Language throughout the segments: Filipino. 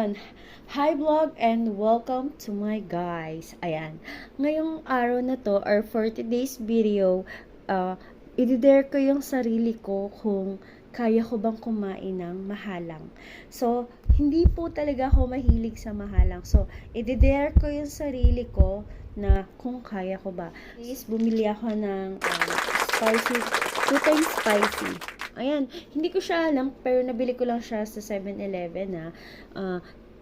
Ayan. Hi vlog and welcome to my guys. Ayan. Ngayong araw na to or for today's video, i-dare ko yung sarili ko kung kaya ko bang kumain ng mahalang. So, hindi po talaga ako mahilig sa mahalang. So, i-dare ko yung sarili ko na kung kaya ko ba. Please, bumili ako ng spicy, 2 times spicy. Ayan, hindi ko siya alam, pero nabili ko lang siya sa 7-Eleven na.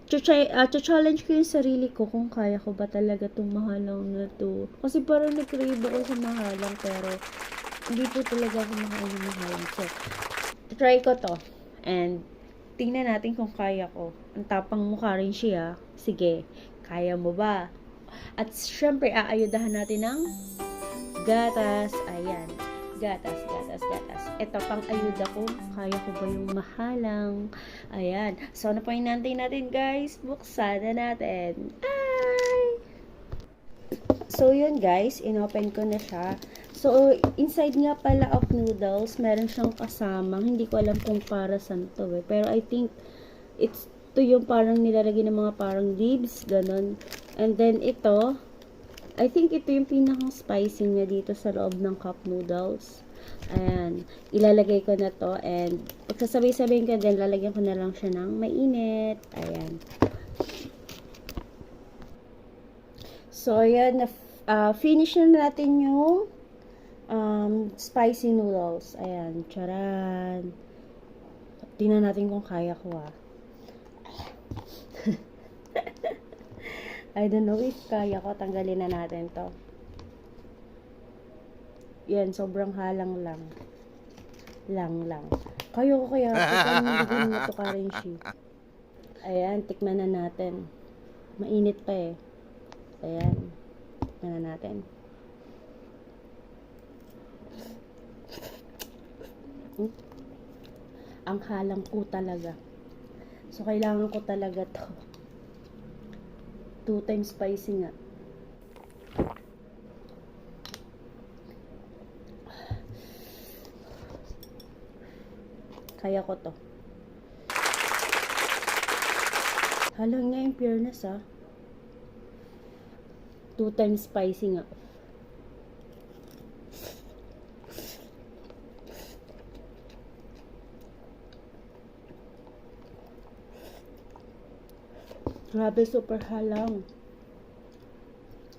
Challenge ko yung sarili ko kung kaya ko ba talaga itong mahalang na to. Kasi parang nag-crave ako sa mahalang, pero hindi po talaga ako makain ng mahalang. So, try ko to. And, tingnan natin kung kaya ko. Ang tapang mukha rin siya. Sige, kaya mo ba? At syempre, aayudahan natin ng gatas. Ayan. Gatas. Ito pang ayuda ko. Kaya ko ba yung mahalang? Ayan. So, ano pa hinantay natin, guys? Buksan na natin. Ay! So, yun, guys. Inopen ko na siya. So, inside nga pala of noodles, meron siyang kasamang. Hindi ko alam kung para saan to eh. Pero I think, it's to yung parang nilalagay ng mga parang leaves. Ganon. And then, ito, I think ito yung pinakang spicy niya dito sa loob ng cup noodles. Ayan. Ilalagay ko na to. And, pagsasabay-sabayin ko din, lalagyan ko na lang siya ng mainit. Ayan. So, ayan. Finish na natin yung spicy noodles. Ayan. Charan. Tingnan natin kung kaya ko I don't know if kaya ko. Tanggalin na natin to. Yan, sobrang halang lang. Lang. Kaya ko kaya. Paano na to karenshi. Ayan, tikman na natin. Mainit pa eh. Ayan. Tikman na natin. Ang halang ko talaga. So, kailangan ko talaga to. 2 times spicy nga. Kaya ko to. Halang nga yung fairness 2 times spicy nga. Grabe, super halang.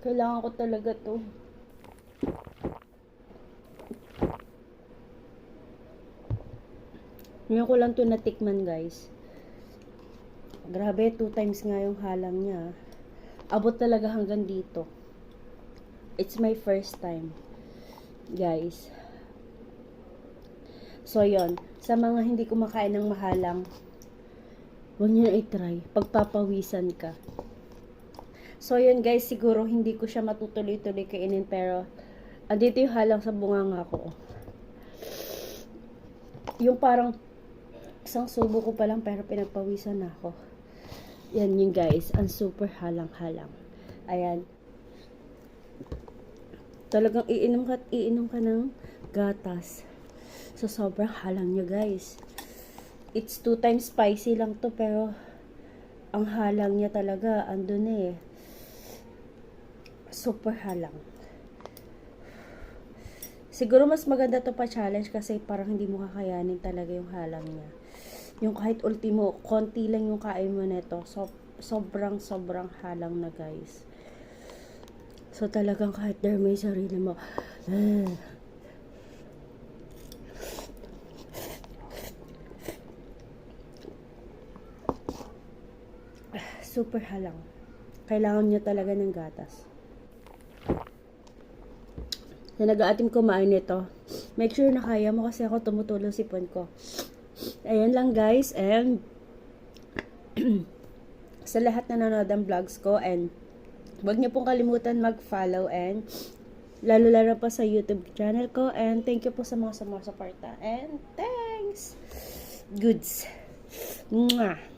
Kailangan ko talaga to. Ngayon ko lang to natikman, guys. Grabe, 2 times nga yung halang niya. Abot talaga hanggang dito. It's my first time, guys. So, yon. Sa mga hindi kumakain ng mahalang, huwag nyo na i-try. Pagpapawisan ka. So, yun guys. Siguro hindi ko siya matutuloy-tuloy kainin. Pero, andito yung halang sa bunganga ko. Yung parang, isang subo ko pa lang pero pinagpawisan na ako. Yan yun guys. Ang super halang-halang. Ayan. Talagang iinom ka ng gatas. So, sobrang halang niya guys. It's 2 times spicy lang to, pero ang halang niya talaga, andun eh. Super halang. Siguro mas maganda to pa challenge kasi parang hindi mo kakayanin talaga yung halang niya. Yung kahit ultimo, konti lang yung kain mo neto. So, sobrang halang na guys. So, talagang kahit there may sarili mo, super halang. Kailangan nyo talaga ng gatas. Na nag-aatim kumain nito. Make sure na kaya mo kasi ako tumutulong sipon ko. Ayan lang guys. And sa lahat na nanonood ng vlogs ko. And huwag nyo pong kalimutan mag-follow. And lalo pa sa YouTube channel ko. And thank you po sa mga sumusuporta. And thanks. Goods. Mwah.